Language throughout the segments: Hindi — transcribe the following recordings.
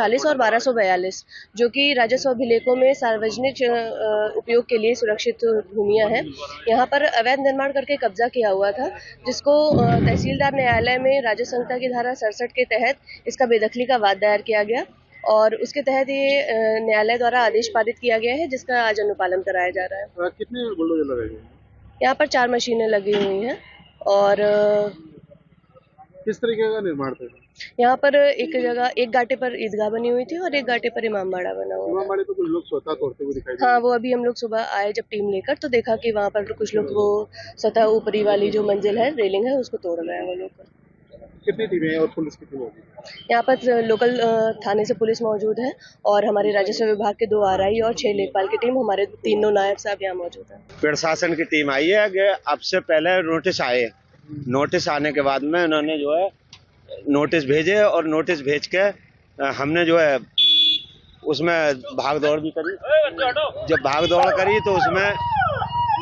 1240 और 1242 जो कि राजस्व अभिलेखों में सार्वजनिक उपयोग के लिए सुरक्षित भूमियां हैं। यहाँ पर अवैध निर्माण करके कब्जा किया हुआ था, जिसको तहसीलदार न्यायालय में राजस्व संहिता की धारा 67 के तहत इसका बेदखली का वाद दायर किया गया और उसके तहत ये न्यायालय द्वारा आदेश पारित किया गया है, जिसका आज अनुपालन कराया जा रहा है। कितने बुलडोजर लगे हैं? यहाँ पर 4 मशीनें लगी हुई हैं और किस तरीके का निर्माण था? यहाँ पर एक जगह एक घाटे पर ईदगाह बनी हुई थी और एक घाटे पर इमामबाड़ा बना हुआ है। इमामबाड़े पे कुछ लोग स्वतः तोड़ते हुए दिखाई दे। हाँ, वो अभी हम लोग सुबह आए जब टीम लेकर तो देखा कि वहाँ पर कुछ लोग वो स्वतः ऊपरी वाली जो मंजिल है, रेलिंग है, उसको तोड़ रहे हैं वो लोग। कितनी टीमें और पुलिस कितनी मौजूद है? यहाँ पर लोकल थाने से पुलिस मौजूद है और हमारे राजस्व विभाग के 2 आरआई और 6 लेखपाल की टीम, हमारे 3 नायब साहब यहाँ मौजूद है। प्रशासन की टीम आई है कि अब से पहले नोटिस आए, नोटिस आने के बाद में उन्होंने जो है नोटिस भेजे और नोटिस भेज के हमने जो है उसमें भाग दौड़ भी करी। जब भाग दौड़ करी तो उसमें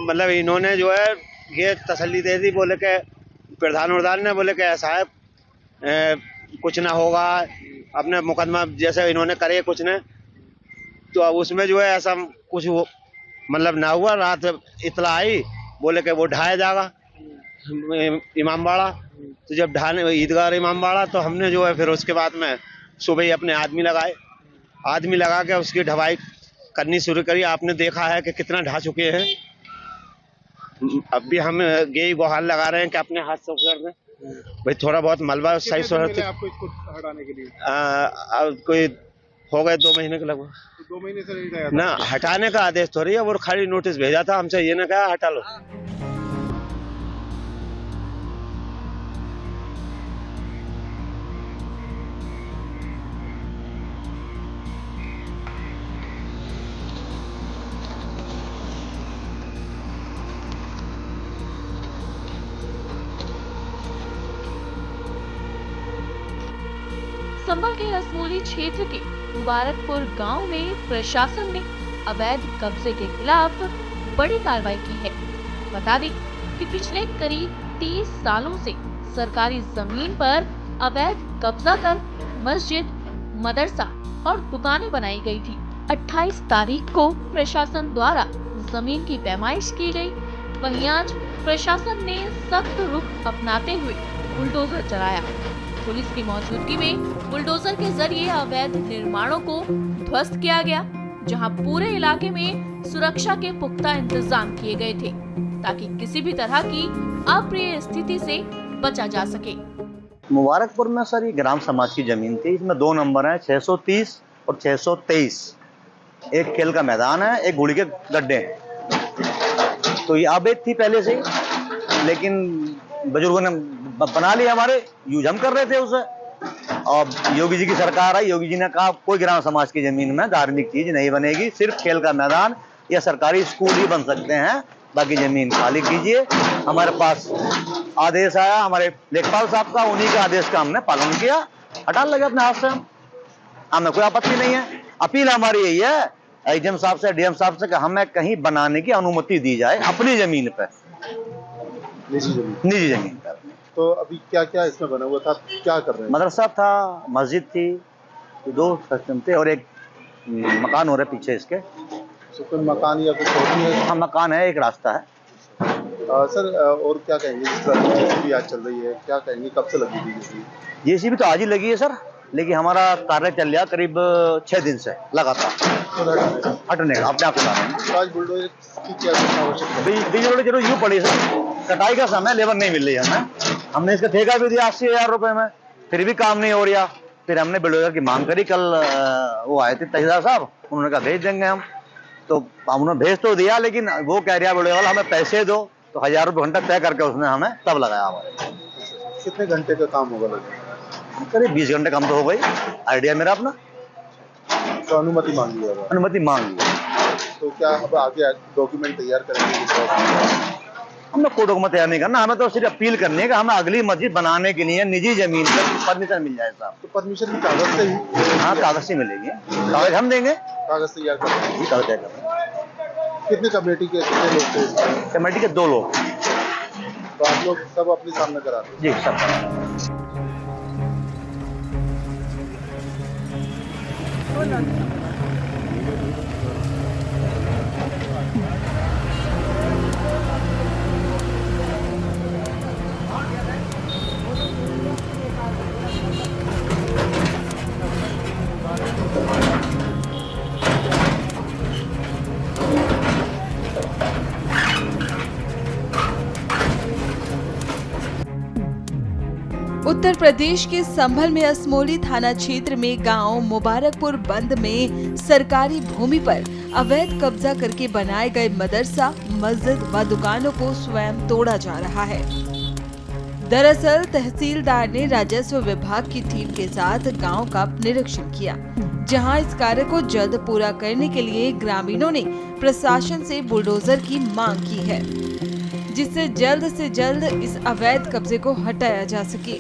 मतलब इन्होंने जो है ये तसल्ली दे दी, बोले के प्रधान ने बोले कि ऐसा है कुछ ना होगा, अपने मुकदमा जैसे इन्होंने करे कुछ ने, तो अब उसमें जो है ऐसा कुछ मतलब ना हुआ। रात इतला आई, बोले कि वो ढाया जाएगा इमामबाड़ा, तो जब ढाने ईदगाह इमामबाड़ा तो हमने जो है फिर उसके बाद में सुबह ही अपने आदमी लगा के उसकी ढवाई करनी शुरू करी। आपने देखा है कि कितना ढा चुके हैं। अब भी हम यही गुहार लगा रहे हैं कि अपने हाथ से कर दें भाई, थोड़ा बहुत मलबा सही से आपको इसको हटाने के लिए? कोई हो गए 2 महीने के लगभग। तो 2 महीने से नहीं गया ना हटाने का आदेश थोड़ी है, वो खाली नोटिस भेजा था हमसे, ये ना कहा हटा लो। संभल के असमोली क्षेत्र के मुबारकपुर गांव में प्रशासन ने अवैध कब्जे के खिलाफ बड़ी कार्रवाई की है। बता दें कि पिछले करीब 30 सालों से सरकारी जमीन पर अवैध कब्जा कर मस्जिद, मदरसा और दुकानें बनाई गई थी। 28 तारीख को प्रशासन द्वारा जमीन की पैमाइश की गई। वहीं आज प्रशासन ने सख्त रुख अपनाते हुए बुलडोजर चलाया। पुलिस की मौजूदगी में बुलडोजर के जरिए अवैध निर्माणों को ध्वस्त किया गया, जहां पूरे इलाके में सुरक्षा के पुख्ता इंतजाम किए गए थे ताकि किसी भी तरह की अप्रिय स्थिति से बचा जा सके। मुबारकपुर में सर ये ग्राम समाज की जमीन थी। इसमें 2 नंबर हैं, 630 और 623। एक खेल का मैदान है, एक गुड़ी के गड्ढे हैं। तो ये अवैध थी पहले से, लेकिन बुजुर्गों ने बना लिया, हमारे यूज हम कर रहे थे उसे। और योगी जी की सरकार आई, योगी जी ने कहा कोई ग्राम समाज की जमीन में धार्मिक चीज नहीं बनेगी, सिर्फ खेल का मैदान या सरकारी स्कूल ही बन सकते हैं, बाकी जमीन खाली कीजिए। हमारे पास आदेश आया हमारे लेखपाल साहब का, उन्हीं के आदेश का हमने पालन किया, हटा लगे अपने हाथ से। हमें कोई आपत्ति नहीं है। अपील हमारी यही है एसडीएम साहब से, डीएम साहब से कि हमें कहीं बनाने की अनुमति दी जाए अपनी जमीन पे, निजी जमीन पर। तो अभी क्या क्या इसमें बना हुआ था, क्या कर रहे हैं? मदरसा था, मस्जिद थी, 2 सेक्शन थे और एक मकान हो रहा है पीछे इसके। कोई मकान या कुछ होती है? हाँ, मकान है, एक रास्ता है। सर और क्या कहेंगे, इस पर जेसीबी आज चल रही है, क्या कहेंगे, कब से लगी थी जेसीबी? तो आज ही लगी है सर, लेकिन हमारा कार्य चल रहा करीब 6 दिन से लगातार हटने का अपने आप से। आज बुलडोजर की क्या आवश्यकता? जरूर यूँ पड़ी सर, कटाई का समय लेबर नहीं मिल रही है। हमने इसका ठेका भी दिया 80,000 रुपए में, फिर भी काम नहीं हो रहा। फिर हमने बुलडोजर की मांग करी। कल वो आए थे तहसीलदार साहब, उन्होंने कहा भेज देंगे हम, तो उन्होंने भेज तो दिया, लेकिन वो कह रहा बुलडोजर वाला हमें पैसे दो, तो 1000 रुपये घंटा तय करके उसने हमें तब लगाया। हमारे कितने घंटे का काम होगा लगभग? करीब 20 घंटे काम तो हो गई, आइडिया मेरा अपना। तो अनुमति मांग लिया? अनुमति मांग ली। तो क्या अब आगे डॉक्यूमेंट तैयार करेंगे? हमने कोई डॉक्यूमेंट तैयार नहीं करना, हमें तो सिर्फ अपील करनी है कि हमें अगली मस्जिद बनाने के लिए निजी जमीन पर परमिशन मिल जाए साहब। तो परमिशन की कागज से ही? हाँ, कागज से मिलेगी, कागज हम देंगे, कागज तैयार करेंगे। कागज तैयार करेंगे। कितने कमेटी के कितने लोग थे? कमेटी के 2 लोग। तो आप लोग सब अपने सामने कराते हैं? जी सब। उत्तर प्रदेश के संभल में असमोली थाना क्षेत्र में गांव मुबारकपुर बंद में सरकारी भूमि पर अवैध कब्जा करके बनाए गए मदरसा, मस्जिद व दुकानों को स्वयं तोड़ा जा रहा है। दरअसल तहसीलदार ने राजस्व विभाग की टीम के साथ गांव का निरीक्षण किया, जहां इस कार्य को जल्द पूरा करने के लिए ग्रामीणों ने प्रशासन से बुलडोजर की मांग की है, जिससे जल्द से जल्द इस अवैध कब्जे को हटाया जा सके।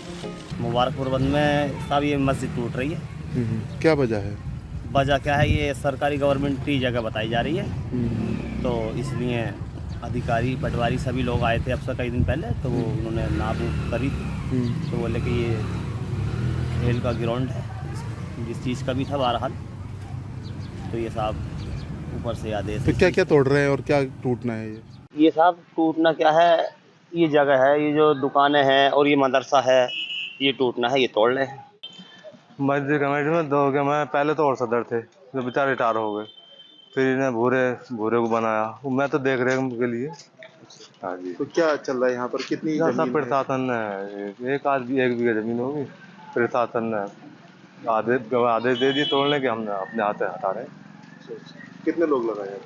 मुबारकपुर बंद में साहब ये मस्जिद टूट रही है। क्या वजह है? वजह क्या है, ये सरकारी गवर्नमेंट की जगह बताई जा रही है, तो इसलिए अधिकारी पटवारी सभी लोग आए थे अब से कई दिन पहले, तो वो उन्होंने नाप करी थी, तो बोले कि ये खेल का ग्राउंड है, जिस चीज़ का भी था बहरहाल, तो ये साहब ऊपर से आदेश। तो क्या क्या तोड़ रहे हैं और क्या टूटना है? ये साहब टूटना क्या है, ये जगह है, ये जो दुकानें हैं और ये मदरसा है, ये टूटना है, ये तोड़ रहे हैं। मस्जिद कमेटी में 2 हो गया, मैं पहले तो और सदर थे, जो बेचारे रिटायर हो गए, फिर इन्हें भूरे को बनाया, मैं तो देख रेख के लिए। हाँ जी। तो क्या चल रहा है यहाँ पर? कितनी जमीन है? प्रशासन ने एक बीघा जमीन होगी, प्रशासन ने आदेश दे दिए तोड़ने के, हमने अपने हाथ हटा रहे हैं। कितने लोग लगाए?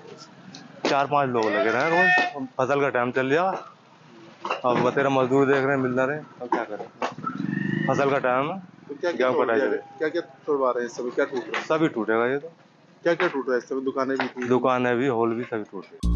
4-5 लोग लगे रहे रोज, फसल का टाइम चल गया, अब बतेरा मजदूर देख रहे हैं, मिल ना रहे, अब क्या करें, फसल का टाइम है। तो क्या क्या तोड़वा रहे हैं? सभी क्या टूट रहा है? सभी टूटेगा ये तो। क्या क्या टूट रहा है? सभी दुकानें भी थी? दुकानें भी, हॉल भी, सभी टूट रहे।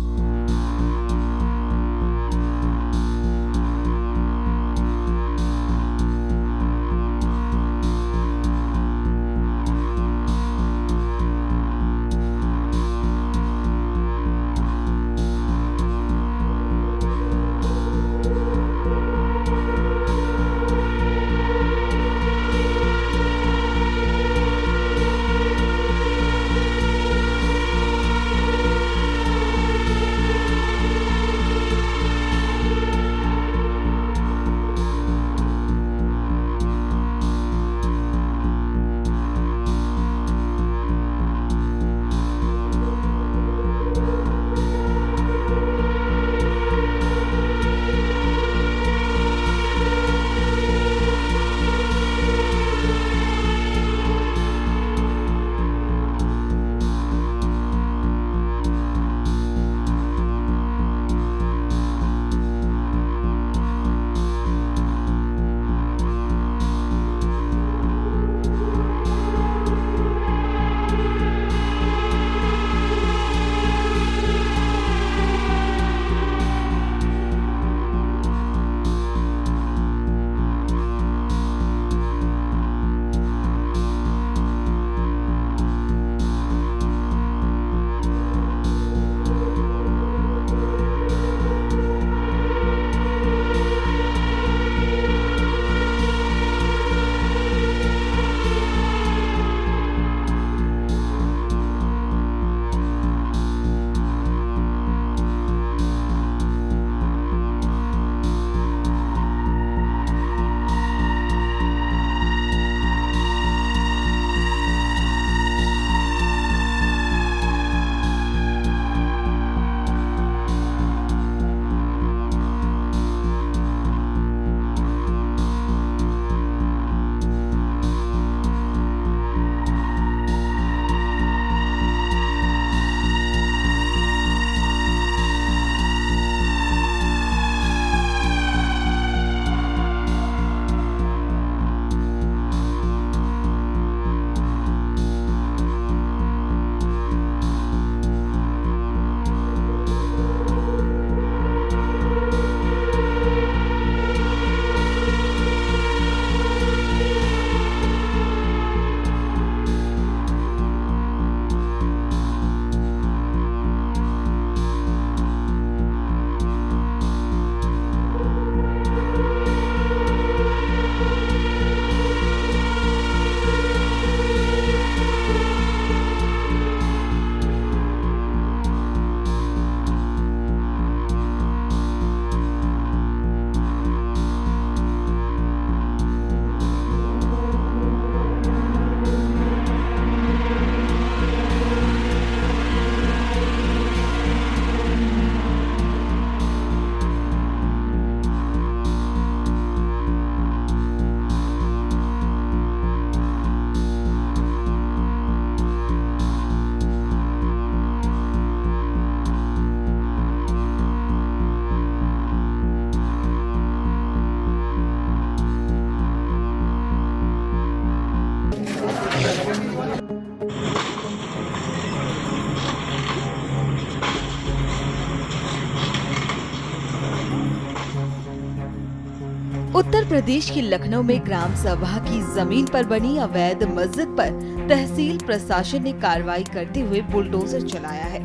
उत्तर प्रदेश की लखनऊ में ग्राम सभा की जमीन पर बनी अवैध मस्जिद पर तहसील प्रशासन ने कार्रवाई करते हुए बुलडोजर चलाया है।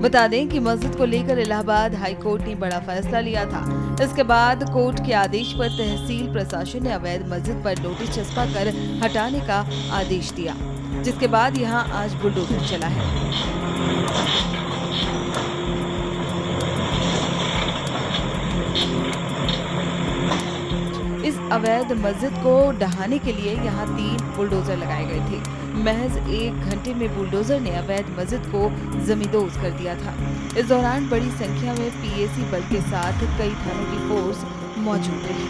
बता दें कि मस्जिद को लेकर इलाहाबाद हाई कोर्ट ने बड़ा फैसला लिया था। इसके बाद कोर्ट के आदेश पर तहसील प्रशासन ने अवैध मस्जिद पर नोटिस चस्पा कर हटाने का आदेश दिया, जिसके बाद यहां आज बुलडोजर चला है। इस अवैध मस्जिद को ढहाने के लिए यहां 3 बुलडोजर लगाए गए थे। महज 1 घंटे में बुलडोजर ने अवैध मस्जिद को जमींदोज कर दिया था। इस दौरान बड़ी संख्या में पीएसी बल के साथ कई थानों की फोर्स मौजूद रही।